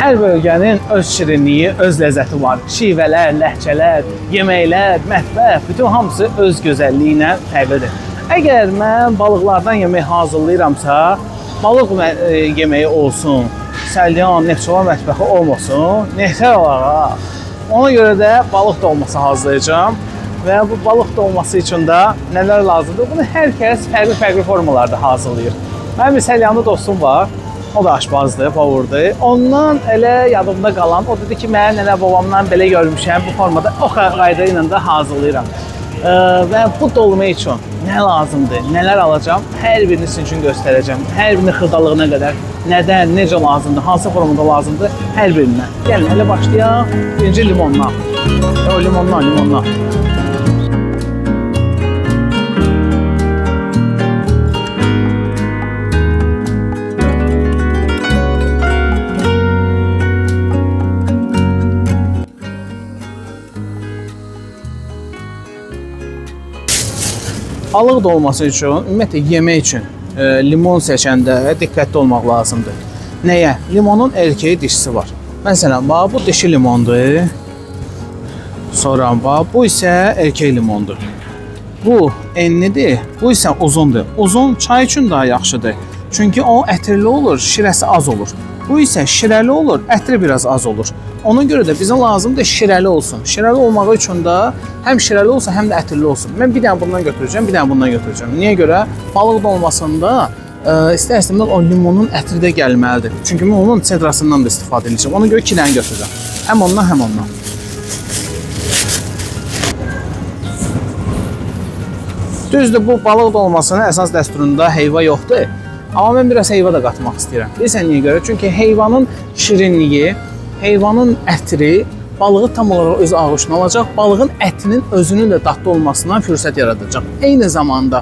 Hər bölgənin öz şirinliyi, öz ləzzəti var. Şivələr, ləhcələr, yeməklər, mətbəx, bütün hamısı öz gözəlliyi ilə fərqlidir. Əgər mən balıqlardan yemək hazırlayıramsa, balıq yeməyi olsun, Səlyan, Neftçala mətbəxi olmasın, nehtər olaraq. Ona görə də balıq dolması hazırlayacağım və bu balıq dolması üçün də nələr lazımdır? Bunu hər kəs fərqli formalarda hazırlayır. Mənim bir Səlyanlı dostum var. O da aşbazdır, povurdur. Ondan elə yadımda qalan, o dedi ki, mən nənə babamdan belə görmüşəm, bu formada o qayda ilə də hazırlayıram. Və bu dolma üçün nə lazımdır, nələr alacağım, hər birini sizin üçün göstərəcəm. Hər birini xırdalığına qədər, nədən, necə lazımdır, hansı formada lazımdır, hər birindən. Gəlin, elə başlayaq. Birinci limondan. Limondan. Balıq dolması üçün, ümumiyyətlə yemək üçün limon seçəndə diqqətli olmaq lazımdır. Nəyə? Limonun erkeği dişisi var. Məsələn, bu dişi limondur. Sonra bu isə erkek limondur. Bu enlidir, bu isə uzundur. Uzun çay üçün daha yaxşıdır. Çünki o ətirli olur, şirəsi az olur. Bu isə şirəli olur, ətri biraz az olur. Ona görə də bizə lazımdır şirəli olsun. Şirəli olmağı üçün də həm şirəli olsun, həm də ətirli olsun. Mən bir dənə bundan götürəcəm, bir dənə bundan götürəcəm. Niyə görə? Balıq dolmasında istər-istəməz o limonun ətri də gəlməlidir. Çünki mən onun sedrasından da istifadə edəcəm. Ona görə 2 dənə götürəcəm. Həm ondan, həm ondan. Düzdür, bu balıq dolmasının əsas dəsturunda heyva yoxdur. Amma mən biraz heyva da qatmaq istəyirəm. Bilirsən niyə görə? Çünki heyvanın şirinliyi, heyvanın ətri balığı tam olaraq öz ağuşuna alacaq. Balığın ətinin özünün də dadlı olmasından fürsət yaradacaq. Eyni zamanda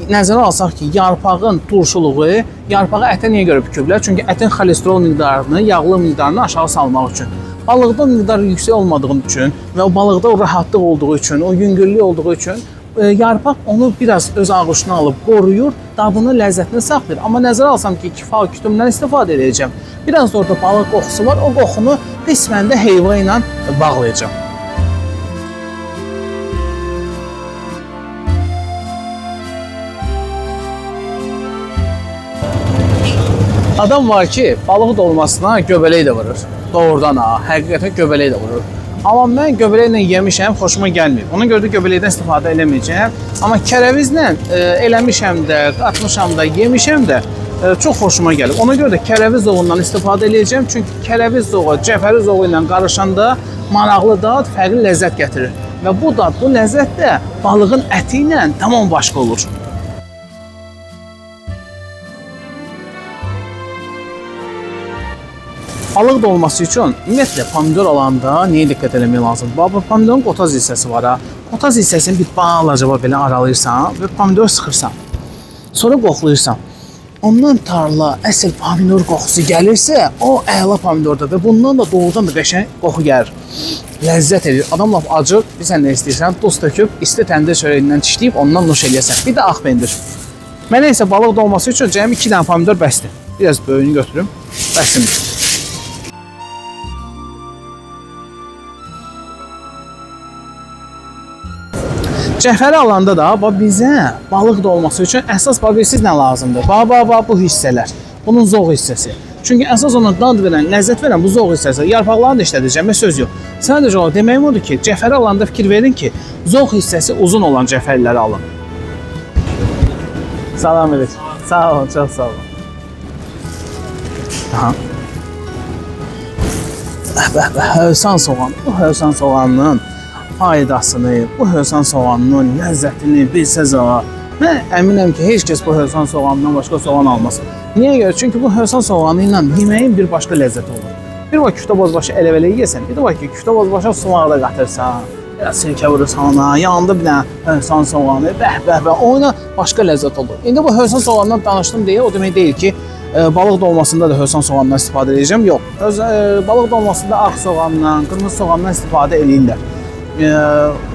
nəzərə alsaq ki, yarpağın turşuluğu, yarpağı ətə niyə görə büküblər? Çünki ətin xolesterol miqdarını, yağlı miqdarını aşağı salmaq üçün. Balıqda miqdar yüksək olmadığı üçün və o balıqda o rahatlıq olduğu üçün, o yüngüllük olduğu üçün yarpaq onu biraz öz ağuşuna alıb qoruyur, dadını, ləzzətini saxlayır. Amma nəzərə alsam ki, kifayət kütümdən istifadə edəcəm. Biraz da orada balıq qoxusu var, o qoxunu qismən də heyva ilə bağlayacağım. Adam var ki, balıq dolmasına göbələk də vurur. Doğrudan həqiqətən göbələk də vurur. Amma mən göbələklə yemişəm, xoşuma gəlmir. Ona görə də göbələkdən istifadə eləməyəcəm. Amma kərəvizlə eləmişəm də, atmışam da, yemişəm də çox xoşuma gəlib. Ona görə də kərəviz zoğundan istifadə edəcəm. Çünki kərəviz zoğu, cəfəri zoğu ilə qarışanda maraqlı dad, fərqli ləzzət gətirir. Və bu dad, bu ləzzət də balığın əti ilə tamam başqa olur. Balıq dolması üçün ümumiyyətlə pomidor alanda nəyə diqqət eləmək lazımdır? Pomidorun qotaz hissəsi var. Qotaz hissəsini bir balacaba belə aralayırsan və pomidor sıxırsan. Sonra qoxlayırsan. Ondan tarla əsl pomidor qoxusu gəlirsə, o əla pomidordadır. Bundan da doğrudan da qəşəng qoxu gəlir. Ləzzət edir. Adam laf acır, sən nə istəyirsən, duz töküb, isti təndir çörəyindən dişləyib, ondan nuş eləyəsən. Bir də ağ pendir. Mənə isə balıq dolması üçün cəmi 2 dənə pomidor bəsdir. Biraz böyüyünü götürüm, bəsdir. Cəfəri alanda da bizə balıq dolması üçün əsas bilirsiniz nə lazımdır? Bu hissələr. Bunun zoğ hissəsi. Çünki əsas ona dad verən, ləzzət verən bu zoğ hissəsi. Yarpaqlarını da işlədəcəm, söz yox. Sadəcə o deməyim odur ki, cəfəri alanda fikir verin ki, zoğ hissəsi uzun olan cəfərləri alın. Salam edin. Sağ olun, çox sağ olun. Hövsan soğan. Bu hövsan soğanının faydasını, bu hövsan soğanının ləzzətini bilsəz mən əminəm ki, heç kəs bu hövsan soğanından başqa soğan almaz. Niyə görə? Çünki bu hövsan soğanı ilə yeməyin bir başqa ləzzəti olur. Bir var küftə bozbaşı elə-belə yeyəsən, bir də var ki, küftə bozbaşı sumağı da qatırsan, biraz sirkə vurursan ona, yanında bir dənə hövsan soğanı, oyuna başqa ləzzət olur. İndi bu hövsan soğandan danışdım deyə, o demək deyil ki, balıq dolmasında da hövsan soğandan istifadə edəcəm. Yox, balıq dolmasında ağ soğandan, qırmızı soğandan istifadə edirlər.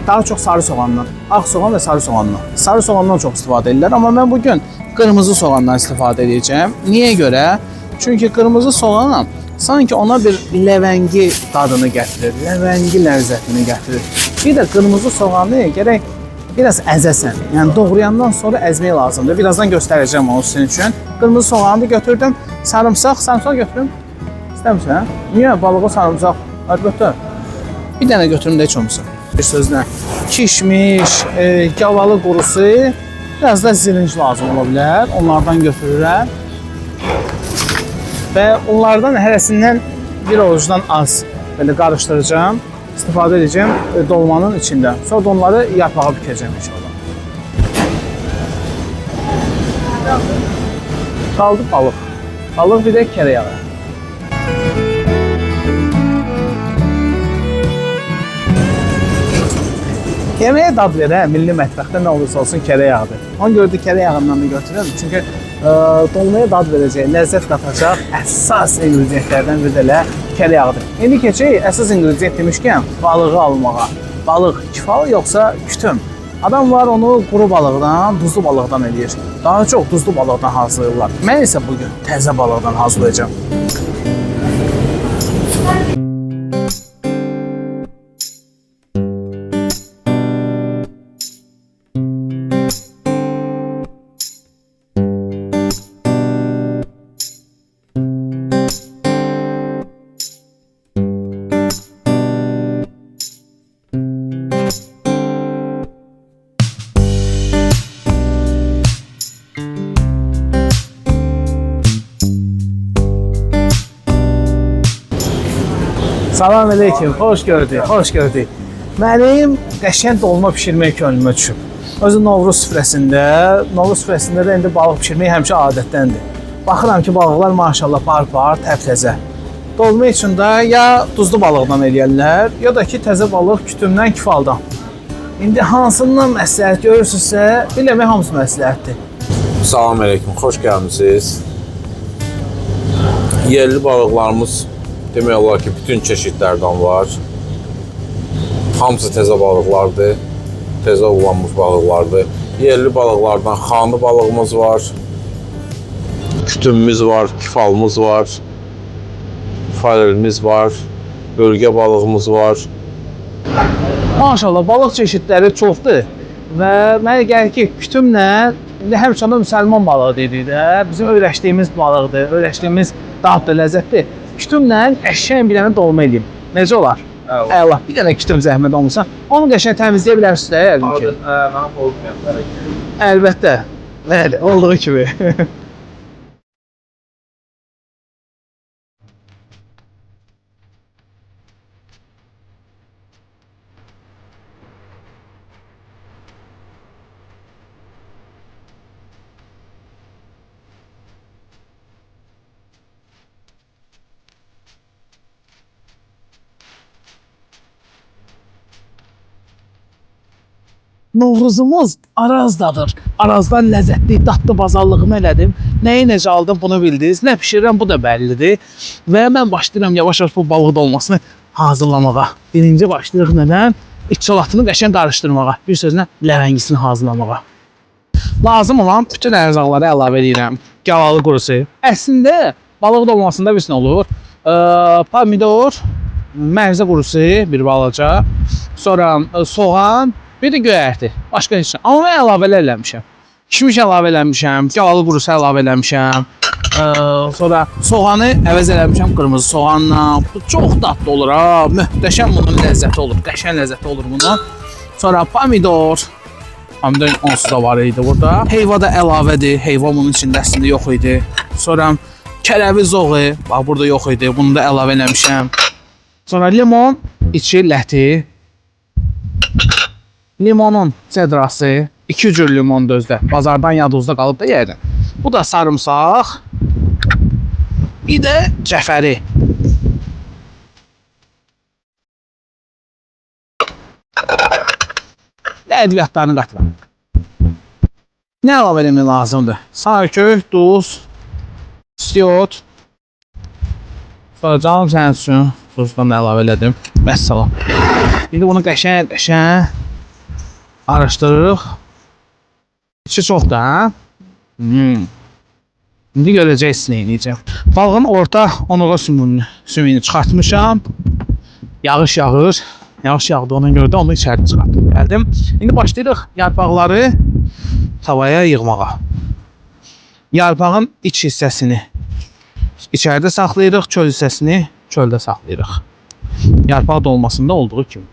Daha çox sarı soğandan, ağ soğan və sarı soğandan. Sarı soğandan çox istifadə edirlər, amma mən bugün qırmızı soğandan istifadə edəcəm. Niyə görə? Çünki qırmızı soğan sanki ona bir ləvəngi dadını gətirir, ləvəngi ləzzətini gətirir. Bir də qırmızı soğanı gərək biraz əzəsən. Yəni doğrayandan sonra əzmək lazımdır. Birazdan göstərəcəm onu sizin üçün. Qırmızı soğanı götürdüm, sarımsaq götürüm. İstəmirsən? Niyə? Balığa sarımsaq. Əlbəttə. Bir dənə götürüm də heç olmasa. Bir sözlə kişmiş, gavalı qurusu, biraz da zirinc lazım ola bilər. Onlardan götürürəm. Və onlardan hərəsindən bir ovucdan az belə qarışdıracağım. İstifadə edəcəm dolmanın içində. Sonra da onları yarpağa bükəcəm inşallah. Qaldı balıq. Balıq bir də kərə yağı. Yeməyə dad verə, milli mətbəxdə nə olursa olsun kərə yağıdır. Ona görə də kərə yağından da götürürəm. Çünki dolmaya dad verəcək, ləzzət qatacaq əsas ingredientlərdən bir də elə kərə yağıdır. İndi keçək əsas ingredient demişkən balığı almağa. Balıq kifalı yoxsa kütüm? Adam var onu quru balıqdan, duzlu balıqdan eləyir. Daha çox duzlu balıqdan hazırlayırlar. Mən isə bugün təzə balıqdan hazırlayacağım. Salam aleyküm, hoş gördük, hoş gördük. Mənim qəşəng dolma pişirmək könlümə düşüb. Özü Novruz süfrəsində də indi balıq pişirmək həmişə adətdəndir. Baxıram ki, balıqlar maşallah par-par, təp-təzə. Dolma üçün də ya duzlu balıqdan eləyərlər, ya da ki, təzə balıq kütümdən kifaldan. İndi hansından məsləhət görürsünüzsə, biləmək hamısı məsləhətdir. Salam aleyküm, xoş gəlmişsiniz. Yerli balıqlarımız demək olar ki, bütün çeşidlərdən var. Hamısı təzə balıqlardır, təzə ovlanmış balıqlardır. Yerli balıqlardan xanı balığımız var, kütümümüz var, kifalımız var, farelimiz var, bölgə balığımız var. Maşallah, balıq çeşidləri çoxdur və mənə gəlir ki, kütümlə həmişə müsəlman balığı dedik də, bizim öyrəşdiyimiz balıqdır, öyrəşdiyimiz dadlı, ləzzətli. Kütümlə qəşəng bir dənə dolma edeyim. Necə olar? Əla, bir dənə kütüm zəhmət olmasa, onu qəşəng təmizləyə bilərsiniz də, yəqin ki. Mənim olmayan. Əlbəttə. Bəli, olduğu kimi. Novruzumuz Arazdadır. Arazdan ləzzətli, dadlı bazarlığımı elədim. Nəyi necə aldım bunu bildiniz. Nə pişirirəm bu da bəllidir. Və mən başlayıram yavaş-yavaş bu balıq dolmasını hazırlamağa. Birinci başlayırıq nədən? İç salatını qəşəng qarışdırmağa. Bir sözlə ləvəngisini hazırlamağa. Lazım olan bütün ərzaqları əlavə edirəm. Gavalı qurusu. Əslində balıq dolmasında bir olur. Pomidor, mərzə qurusu bir balaca. Sonra soğan, bir də göyərti. Başqa heç nə. Amma mən əlavələr eləmişəm. Kişmiş əlavə eləmişəm, gavalı qurusu əlavə eləmişəm. Sonra soğanı əvəz eləmişəm qırmızı soğanla. Bu çox dadlı olur ha. Möhtəşəm bunun ləzzəti olur. Qəşəng ləzzəti olur bunun. Sonra pomidor. Pomidor onsuz da var idi burada. Heyva da əlavədir. Heyva bunun içində əslində yox idi. Sonra kərəvi zoğu. Bax burada yox idi. Bunu da əlavə eləmişəm. Sonra limon, içi ləti. Limonun cedrası, 2 cür limon dözdə. Bazardan yadınızda qalıb da yəqin. Bu da sarımsaq. Bir də cəfəri. Ədviyyatlarını qatıram. Nə əlavə eləmək lazımdır? Sarkök, duz, istiot. Sonra canım sənin üçün duzdan əlavə elədim. Vəssalam. İndi bunu qəşəng araşdırırıq. İçi çoxdur, hə? İndi görəcəksiniz nə edəcəm. Balığın orta onurğa sümüyünü çıxartmışam. Yağış yağır. Yağış yağdı, ona görə də onu içəri çıxartdım. Gəldim. İndi başlayırıq yarpaqları tavaya yığmağa. Yarpağın iç hissəsini içəridə saxlayırıq, çöl hissəsini çöldə saxlayırıq. Yarpaq dolmasında olduğu kimi.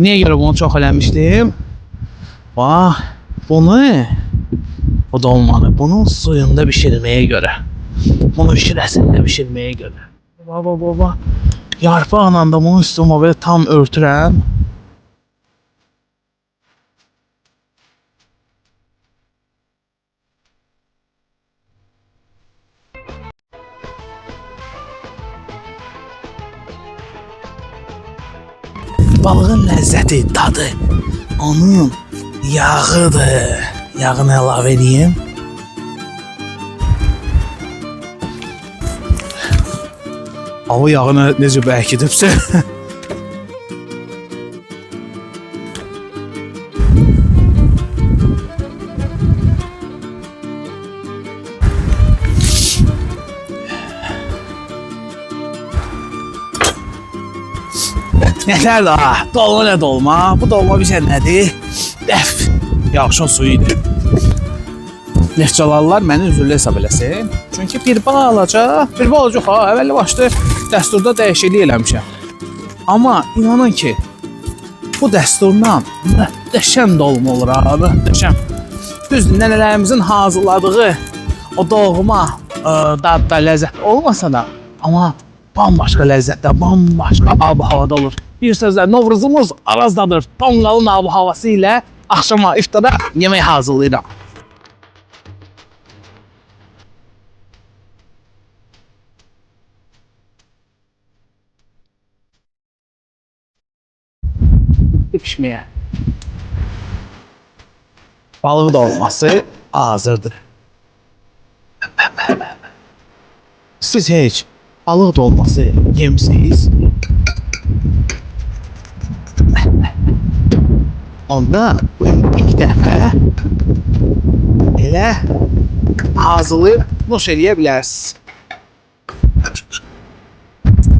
Niyə görə bunu çox eləmişdim? Bax, bunu o dolmanı, bunun suyunda bişirməyə görə. Bunu şirəsində bişirməyə görə. Baba. Yarpaqla da bunun üstünü belə tam örtürəm. Balığın ləzzəti, dadı, onun yağıdır. Yağını əlavə edeyim. Hava yağını necə bərkidibsə. Yeter daha. Dolma ne dolma? Bu dolma bir şey nədir? Dəf. Yağışın suyuydu. Neftçalarlar məni üzürlü hesab eləsin. Çünki bir balaca ha, əvvəlli başlı dəsturda dəyişiklik eləmişəm. Amma inanın ki, bu dəsturla möhtəşəm dolma olur ha, möhtəşəm. Düzdür, nənələrimizin hazırladığı o doğma dadda ləzzət olmasa da, amma bambaşqa ləzzətdə, bambaşqa ab-havada olur. Bir sözlə, Novruzumuz Arazdadır. Tonqalın ab-havası ilə axşama, iftara yemək hazırlayıram. Pişməyə. Balıq dolması hazırdır. Siz heç balıq dolması yemişsiniz? Onda ilk dəfə elə hazırlayıb nuş eləyə bilərsiniz.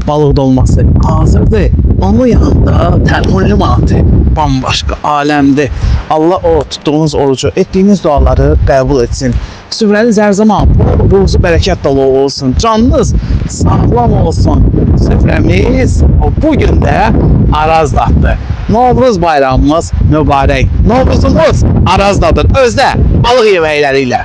Balıq dolması hazırdır. Onun yanında tərhunlu manatı bambaşqa aləmdir. Allah o tutduğunuz orucu, etdiyiniz duaları qəbul etsin. Süfrəniz hər zaman ruzu bərəkət dolu olsun. Canınız sağlam olsun. Süfrəmiz bu gün də Arazdadır. Novruz bayramımız mübarək. Novruzumuz Arazdadır. Özdə balıq yeməkləri ilə.